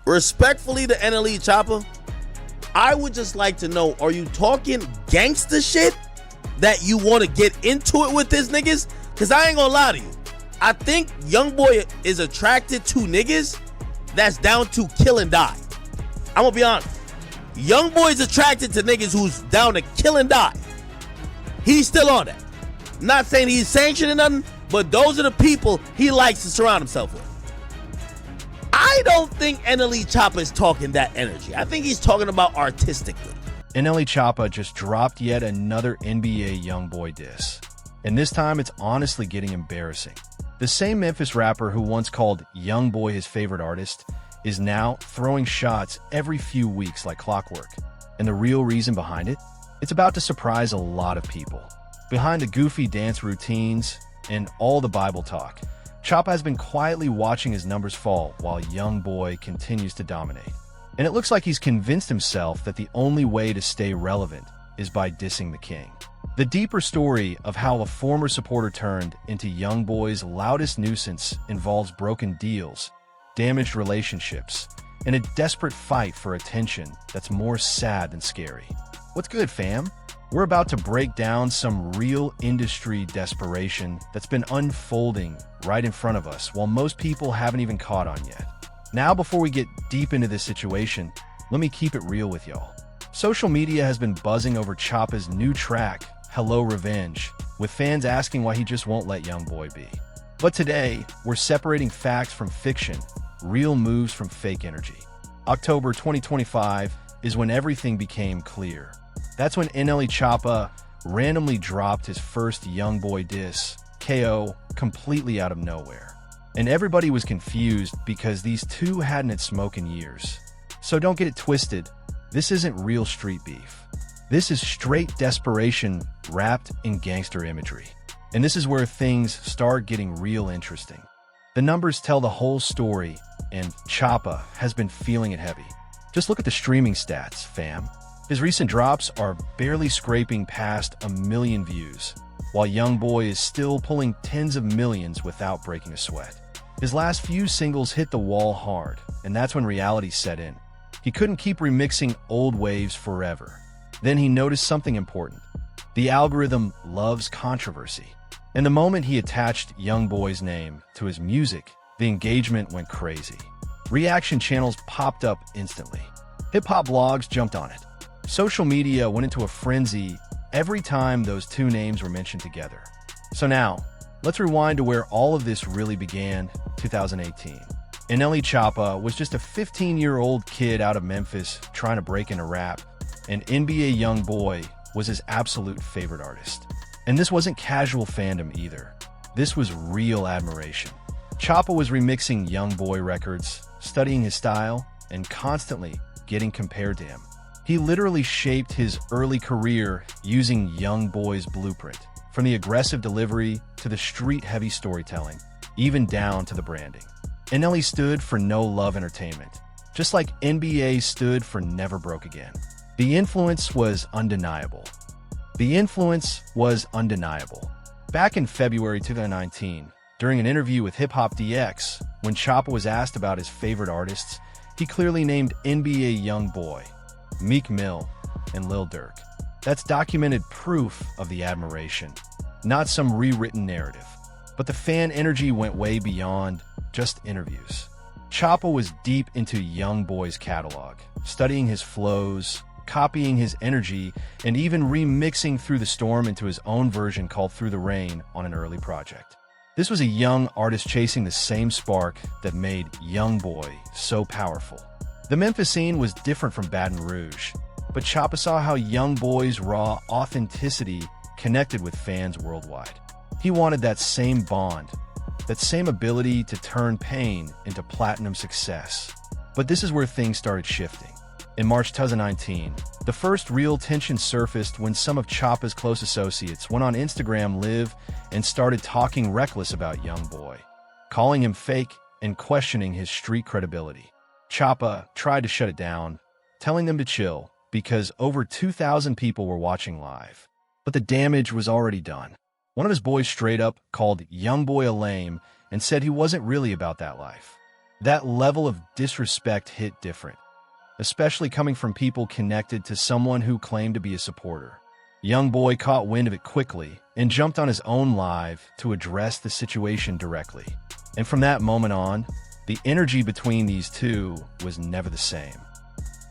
Respectfully to Nle Choppa, I would just like to know, are you talking gangster shit that you want to get into it with this niggas? Because I ain't gonna lie to you. I think YoungBoy is attracted to niggas that's down to kill and die. I'm gonna be honest. YoungBoy's attracted to niggas who's down to kill and die. He's still on that. Not saying he's sanctioning nothing, but those are the people he likes to surround himself with. I don't think Nle Choppa is talking that energy. I think he's talking about artistically. Nle Choppa just dropped yet another NBA YoungBoy diss. And this time it's honestly getting embarrassing. The same Memphis rapper who once called YoungBoy his favorite artist is now throwing shots every few weeks like clockwork. And the real reason behind it? It's about to surprise a lot of people. Behind the goofy dance routines and all the Bible talk, Choppa has been quietly watching his numbers fall while YoungBoy continues to dominate. And it looks like he's convinced himself that the only way to stay relevant is by dissing the king. The deeper story of how a former supporter turned into YoungBoy's loudest nuisance involves broken deals, damaged relationships, and a desperate fight for attention that's more sad than scary. What's good, fam? We're about to break down some real industry desperation that's been unfolding right in front of us while most people haven't even caught on yet. Now, before we get deep into this situation, let me keep it real with y'all. Social media has been buzzing over Choppa's new track, Hello Revenge, with fans asking why he just won't let YoungBoy be. But today, we're separating facts from fiction, real moves from fake energy. October 2025 is when everything became clear. That's when Nle Choppa randomly dropped his first YoungBoy diss, KO, completely out of nowhere. And everybody was confused because these two hadn't had smoke in years. So don't get it twisted, this isn't real street beef. This is straight desperation wrapped in gangster imagery. And this is where things start getting real interesting. The numbers tell the whole story, and Choppa has been feeling it heavy. Just look at the streaming stats, fam. His recent drops are barely scraping past 1 million views, while YoungBoy is still pulling tens of millions without breaking a sweat. His last few singles hit the wall hard, and that's when reality set in. He couldn't keep remixing old waves forever. Then he noticed something important. The algorithm loves controversy. And the moment he attached YoungBoy's name to his music, the engagement went crazy. Reaction channels popped up instantly. Hip-hop blogs jumped on it. Social media went into a frenzy every time those two names were mentioned together. So now, let's rewind to where all of this really began, 2018. Nle Choppa was just a 15-year-old kid out of Memphis trying to break into rap, and NBA YoungBoy was his absolute favorite artist. And this wasn't casual fandom either. This was real admiration. Choppa was remixing YoungBoy records, studying his style, and constantly getting compared to him. He literally shaped his early career using YoungBoy's blueprint, from the aggressive delivery to the street-heavy storytelling, even down to the branding. Nle stood for no love entertainment, just like NBA stood for never broke again. The influence was undeniable. Back in February 2019, during an interview with Hip Hop DX, when Choppa was asked about his favorite artists, he clearly named NBA YoungBoy, Meek Mill, and Lil Durk. That's documented proof of the admiration, not some rewritten narrative. But the fan energy went way beyond just interviews. Choppa was deep into YoungBoy's catalog, studying his flows, copying his energy, and even remixing Through the Storm into his own version called Through the Rain on an early project. This was a young artist chasing the same spark that made YoungBoy so powerful. The Memphis scene was different from Baton Rouge, but Choppa saw how YoungBoy's raw authenticity connected with fans worldwide. He wanted that same bond, that same ability to turn pain into platinum success. But this is where things started shifting. In March 2019, the first real tension surfaced when some of Choppa's close associates went on Instagram Live and started talking reckless about YoungBoy, calling him fake and questioning his street credibility. Choppa tried to shut it down, telling them to chill because over 2,000 people were watching live. But the damage was already done. One of his boys straight up called YoungBoy a lame and said he wasn't really about that life. That level of disrespect hit different, especially coming from people connected to someone who claimed to be a supporter. YoungBoy caught wind of it quickly and jumped on his own live to address the situation directly. And from that moment on, the energy between these two was never the same.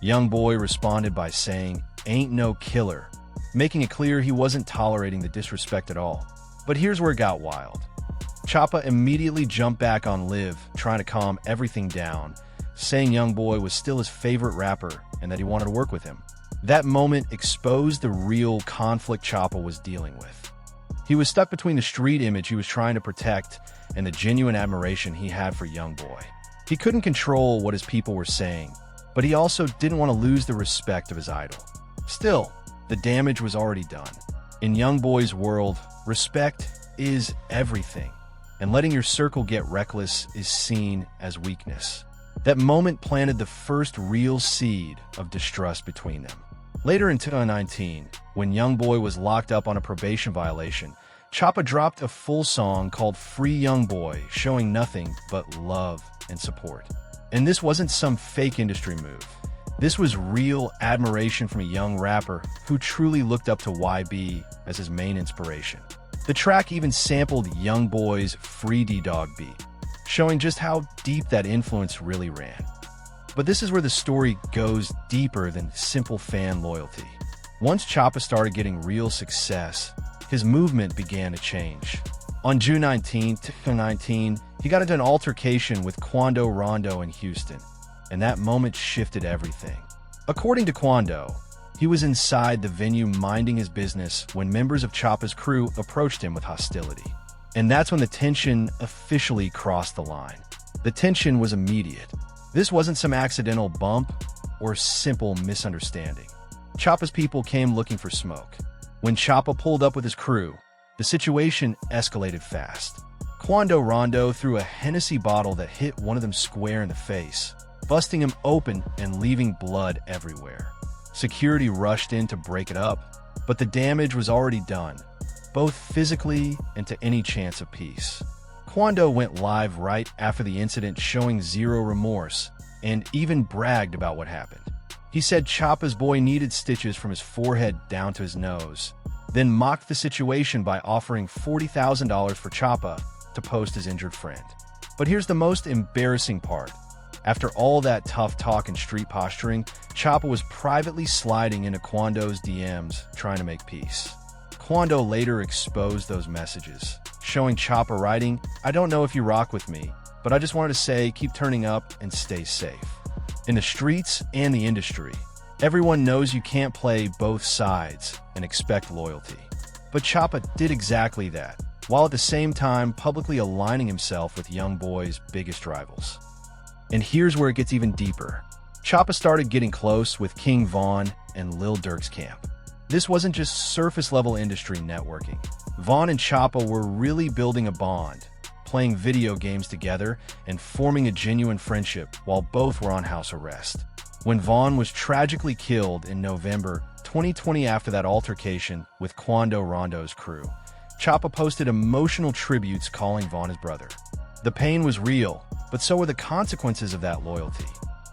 YoungBoy responded by saying, "Ain't no killer," making it clear he wasn't tolerating the disrespect at all. But here's where it got wild. Choppa immediately jumped back on Liv, trying to calm everything down, saying YoungBoy was still his favorite rapper and that he wanted to work with him. That moment exposed the real conflict Choppa was dealing with. He was stuck between the street image he was trying to protect and the genuine admiration he had for YoungBoy. He couldn't control what his people were saying, but he also didn't want to lose the respect of his idol. Still, the damage was already done. In YoungBoy's world, respect is everything, and letting your circle get reckless is seen as weakness. That moment planted the first real seed of distrust between them. Later in 2019, when YoungBoy was locked up on a probation violation, Choppa dropped a full song called Free YoungBoy, showing nothing but love and support. And this wasn't some fake industry move. This was real admiration from a young rapper who truly looked up to YB as his main inspiration. The track even sampled YoungBoy's Free D-Dog beat, showing just how deep that influence really ran. But this is where the story goes deeper than simple fan loyalty. Once Choppa started getting real success, his movement began to change. On June 19, 2019, he got into an altercation with Quando Rondo in Houston, and that moment shifted everything. According to Quando, he was inside the venue minding his business when members of Choppa's crew approached him with hostility. And that's when the tension officially crossed the line. The tension was immediate. This wasn't some accidental bump or simple misunderstanding. Choppa's people came looking for smoke. When Choppa pulled up with his crew, the situation escalated fast. Quando Rondo threw a Hennessy bottle that hit one of them square in the face, busting him open and leaving blood everywhere. Security rushed in to break it up, but the damage was already done, both physically and to any chance of peace. Quando went live right after the incident, showing zero remorse, and even bragged about what happened. He said Choppa's boy needed stitches from his forehead down to his nose, then mocked the situation by offering $40,000 for Choppa to post his injured friend. But here's the most embarrassing part. After all that tough talk and street posturing, Choppa was privately sliding into Quando's DMs trying to make peace. Quando later exposed those messages, showing Choppa writing, "I don't know if you rock with me, but I just wanted to say keep turning up and stay safe." In the streets and the industry, everyone knows you can't play both sides and expect loyalty. But Choppa did exactly that, while at the same time publicly aligning himself with YoungBoy's biggest rivals. And here's where it gets even deeper. Choppa started getting close with King Von and Lil Durk's camp. This wasn't just surface-level industry networking. Von and Choppa were really building a bond, playing video games together and forming a genuine friendship while both were on house arrest. When Von was tragically killed in November 2020 after that altercation with Quando Rondo's crew, Choppa posted emotional tributes calling Von his brother. The pain was real, but so were the consequences of that loyalty.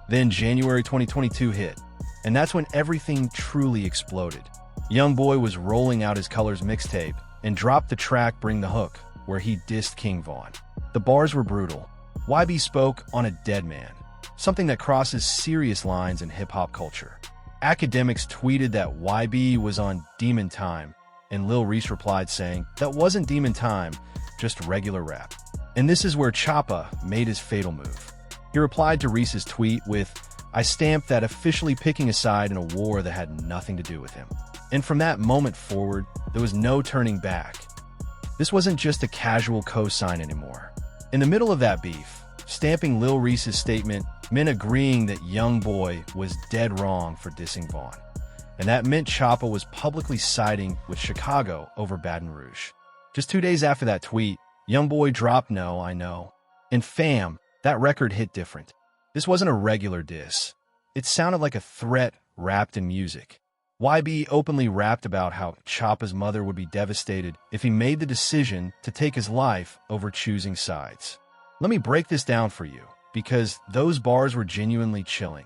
Then January 2022 hit, and that's when everything truly exploded. YoungBoy was rolling out his Colors mixtape and dropped the track Bring the Hook, where he dissed King Von. The bars were brutal. YB spoke on a dead man, something that crosses serious lines in hip-hop culture. Academics tweeted that YB was on demon time, and Lil Reese replied saying, "That wasn't demon time, just regular rap." And this is where Choppa made his fatal move. He replied to Reese's tweet with, "I stamped that, officially picking a side in a war that had nothing to do with him." And from that moment forward, there was no turning back. This wasn't just a casual cosign anymore. In the middle of that beef, stamping Lil Reese's statement meant agreeing that YoungBoy was dead wrong for dissing Von. And that meant Choppa was publicly siding with Chicago over Baton Rouge. Just 2 days after that tweet, YoungBoy dropped No, I Know. And fam, that record hit different. This wasn't a regular diss. It sounded like a threat wrapped in music. YB openly rapped about how Choppa's mother would be devastated if he made the decision to take his life over choosing sides. Let me break this down for you, because those bars were genuinely chilling.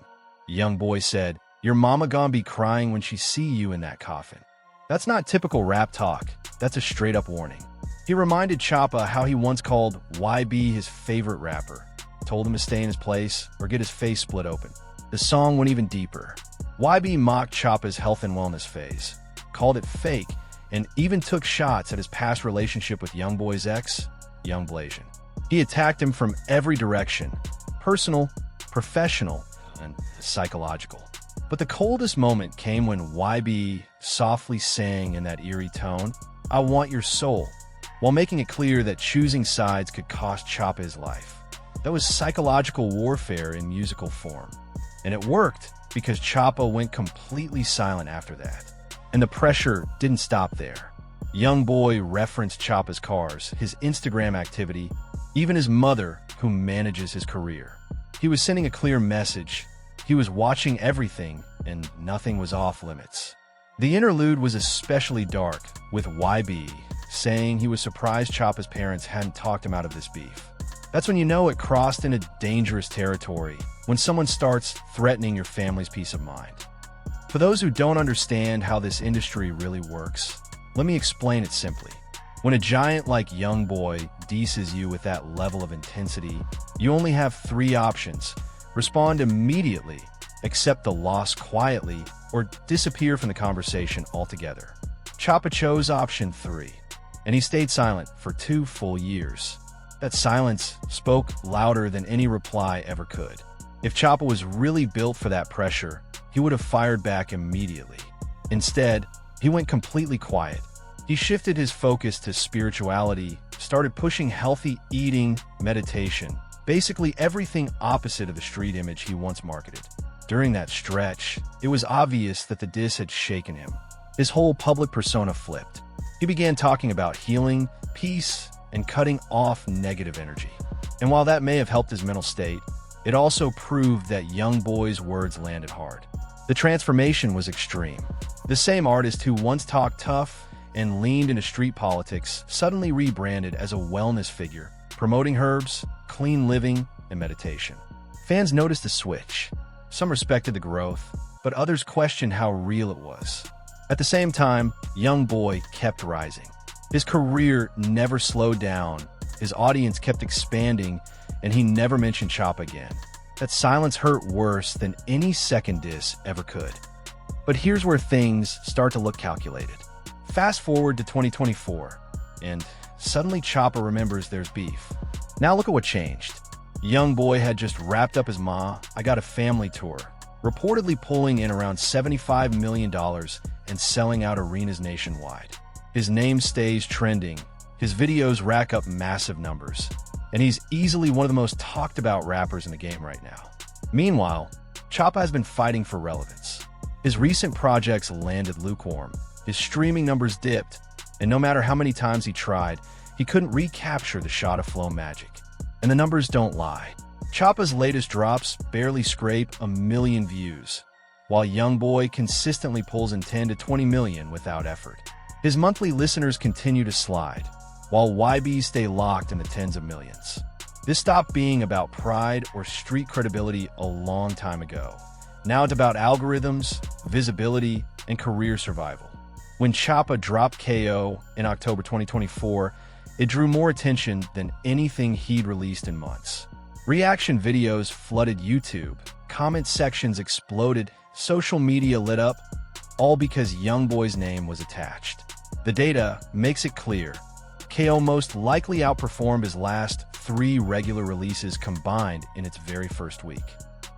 YoungBoy said, "Your mama gon' be crying when she see you in that coffin." That's not typical rap talk. That's a straight-up warning. He reminded Choppa how he once called YB his favorite rapper, told him to stay in his place or get his face split open. The song went even deeper. YB mocked Choppa's health and wellness phase, called it fake, and even took shots at his past relationship with YoungBoy's ex, Young Blasian. He attacked him from every direction: personal, professional, and psychological. But the coldest moment came when YB softly sang in that eerie tone, "I want your soul," while making it clear that choosing sides could cost Choppa his life. That was psychological warfare in musical form. And it worked because Choppa went completely silent after that. And the pressure didn't stop there. YoungBoy referenced Choppa's cars, his Instagram activity, even his mother, who manages his career. He was sending a clear message. He was watching everything, and nothing was off limits. The interlude was especially dark, with YB saying he was surprised Choppa's parents hadn't talked him out of this beef. That's when you know it crossed into dangerous territory, when someone starts threatening your family's peace of mind. For those who don't understand how this industry really works, let me explain it simply. When a giant like YoungBoy disses you with that level of intensity, you only have three options: respond immediately, accept the loss quietly, or disappear from the conversation altogether. Choppa chose option 3, and he stayed silent for 2 full years. That silence spoke louder than any reply ever could. If Choppa was really built for that pressure, he would have fired back immediately. Instead, he went completely quiet. He shifted his focus to spirituality, started pushing healthy eating, meditation, basically everything opposite of the street image he once marketed. During that stretch, it was obvious that the diss had shaken him. His whole public persona flipped. He began talking about healing, peace, and cutting off negative energy. And while that may have helped his mental state, it also proved that YoungBoy's words landed hard. The transformation was extreme. The same artist who once talked tough and leaned into street politics suddenly rebranded as a wellness figure, promoting herbs, clean living, and meditation. Fans noticed the switch. Some respected the growth, but others questioned how real it was. At the same time, YoungBoy kept rising. His career never slowed down, his audience kept expanding, and he never mentioned Choppa again. That silence hurt worse than any second diss ever could. But here's where things start to look calculated. Fast forward to 2024, and suddenly Choppa remembers there's beef. Now look at what changed. YoungBoy had just wrapped up his I Got a Family tour, reportedly pulling in around $75 million and selling out arenas nationwide. His name stays trending, his videos rack up massive numbers, and he's easily one of the most talked about rappers in the game right now. Meanwhile, Choppa has been fighting for relevance. His recent projects landed lukewarm, his streaming numbers dipped, and no matter how many times he tried, he couldn't recapture the shot of flow magic. And the numbers don't lie. Choppa's latest drops barely scrape 1 million views, while YoungBoy consistently pulls in 10 to 20 million without effort. His monthly listeners continue to slide, while YBs stay locked in the tens of millions. This stopped being about pride or street credibility a long time ago. Now it's about algorithms, visibility, and career survival. When Choppa dropped KO in October 2024, it drew more attention than anything he'd released in months. Reaction videos flooded YouTube, comment sections exploded, social media lit up, all because YoungBoy's name was attached. The data makes it clear. KO most likely outperformed his last 3 regular releases combined in its very first week.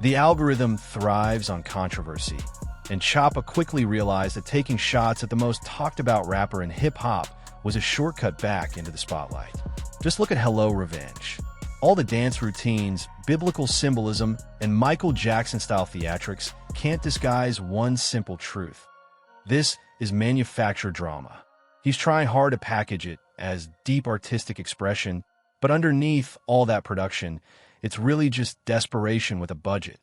The algorithm thrives on controversy, and Choppa quickly realized that taking shots at the most talked about rapper in hip-hop was a shortcut back into the spotlight. Just look at Hello Revenge. All the dance routines, biblical symbolism, and Michael Jackson-style theatrics can't disguise one simple truth. This is manufactured drama. He's trying hard to package it as deep artistic expression, but underneath all that production, it's really just desperation with a budget.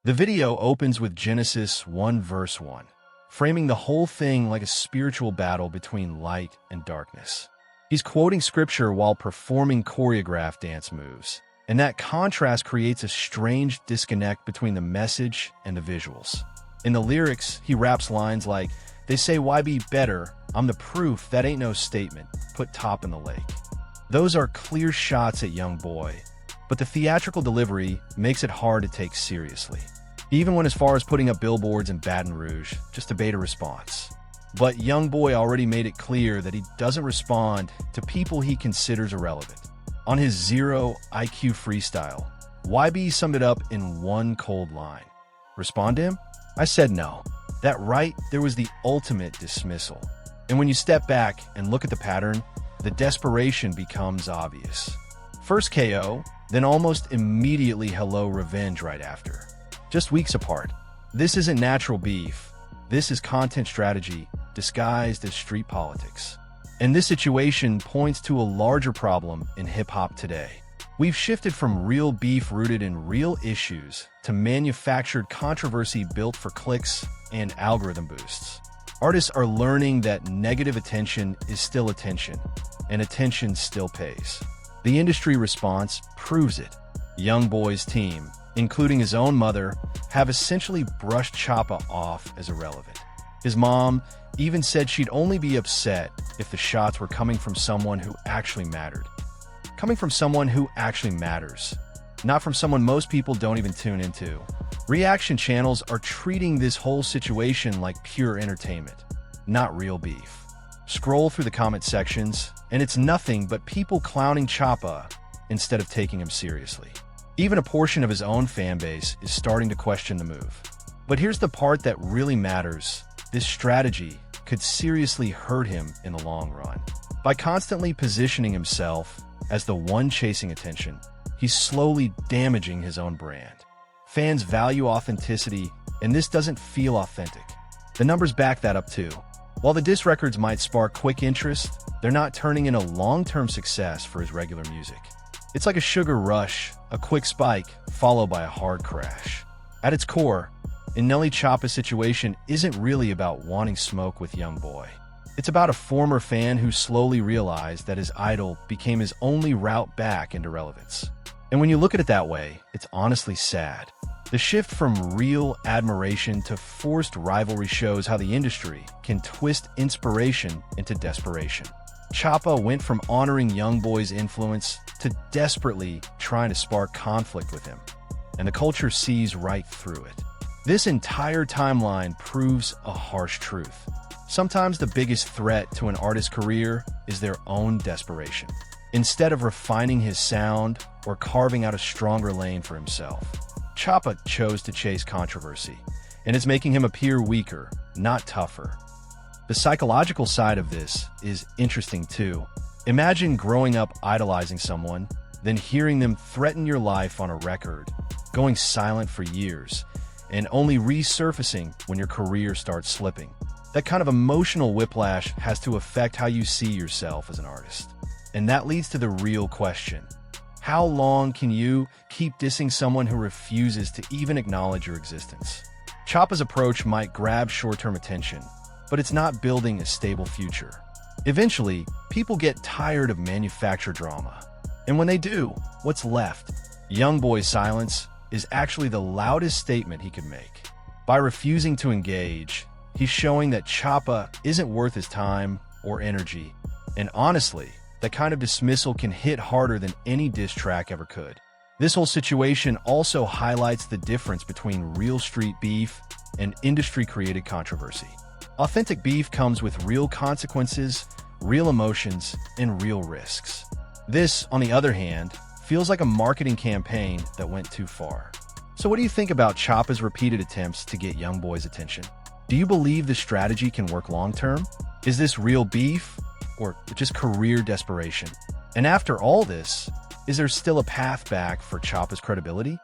The video opens with Genesis 1 verse 1, framing the whole thing like a spiritual battle between light and darkness. He's quoting scripture while performing choreographed dance moves. And that contrast creates a strange disconnect between the message and the visuals. In the lyrics, he raps lines like, "They say why be better, I'm the proof, that ain't no statement, put top in the lake." Those are clear shots at YoungBoy, but the theatrical delivery makes it hard to take seriously. He even went as far as putting up billboards in Baton Rouge just to bait a response. But YoungBoy already made it clear that he doesn't respond to people he considers irrelevant. On his zero IQ freestyle, YB summed it up in one cold line. Respond to him? I said no. That right there was the ultimate dismissal. And when you step back and look at the pattern, the desperation becomes obvious. First KO, then almost immediately hello revenge right after. Just weeks apart. This isn't natural beef. This is content strategy disguised as street politics. And this situation points to a larger problem in hip-hop today. We've shifted from real beef rooted in real issues to manufactured controversy built for clicks and algorithm boosts. Artists are learning that negative attention is still attention, and attention still pays. The industry response proves it. YoungBoy's team, including his own mother, have essentially brushed Choppa off as irrelevant. His mom even said she'd only be upset if the shots were coming from someone who actually mattered. Coming from someone who actually matters, not from someone most people don't even tune into. Reaction channels are treating this whole situation like pure entertainment, not real beef. Scroll through the comment sections, and it's nothing but people clowning Choppa instead of taking him seriously. Even a portion of his own fan base is starting to question the move. But here's the part that really matters. This strategy could seriously hurt him in the long run. By constantly positioning himself as the one chasing attention, he's slowly damaging his own brand. Fans value authenticity, and this doesn't feel authentic. The numbers back that up too. While the diss records might spark quick interest, they're not turning into long-term success for his regular music. It's like a sugar rush, a quick spike, followed by a hard crash. At its core, Nle Choppa'S situation isn't really about wanting smoke with YoungBoy. It's about a former fan who slowly realized that his idol became his only route back into relevance. And when you look at it that way, it's honestly sad. The shift from real admiration to forced rivalry shows how the industry can twist inspiration into desperation. Choppa went from honoring YoungBoy's influence to desperately trying to spark conflict with him. And the culture sees right through it. This entire timeline proves a harsh truth. Sometimes the biggest threat to an artist's career is their own desperation. Instead of refining his sound or carving out a stronger lane for himself, Choppa chose to chase controversy, and it's making him appear weaker, not tougher. The psychological side of this is interesting too. Imagine growing up idolizing someone, then hearing them threaten your life on a record, going silent for years, and only resurfacing when your career starts slipping. That kind of emotional whiplash has to affect how you see yourself as an artist. And that leads to the real question. How long can you keep dissing someone who refuses to even acknowledge your existence? Choppa's approach might grab short-term attention, but it's not building a stable future. Eventually, people get tired of manufactured drama. And when they do, what's left? YoungBoy's silence is actually the loudest statement he could make. By refusing to engage, he's showing that Choppa isn't worth his time or energy. And honestly, that kind of dismissal can hit harder than any diss track ever could. This whole situation also highlights the difference between real street beef and industry-created controversy. Authentic beef comes with real consequences, real emotions, and real risks. This, on the other hand, feels like a marketing campaign that went too far. So what do you think about Choppa's repeated attempts to get YoungBoy's attention? Do you believe this strategy can work long-term? Is this real beef or just career desperation? And after all this, is there still a path back for Choppa's credibility?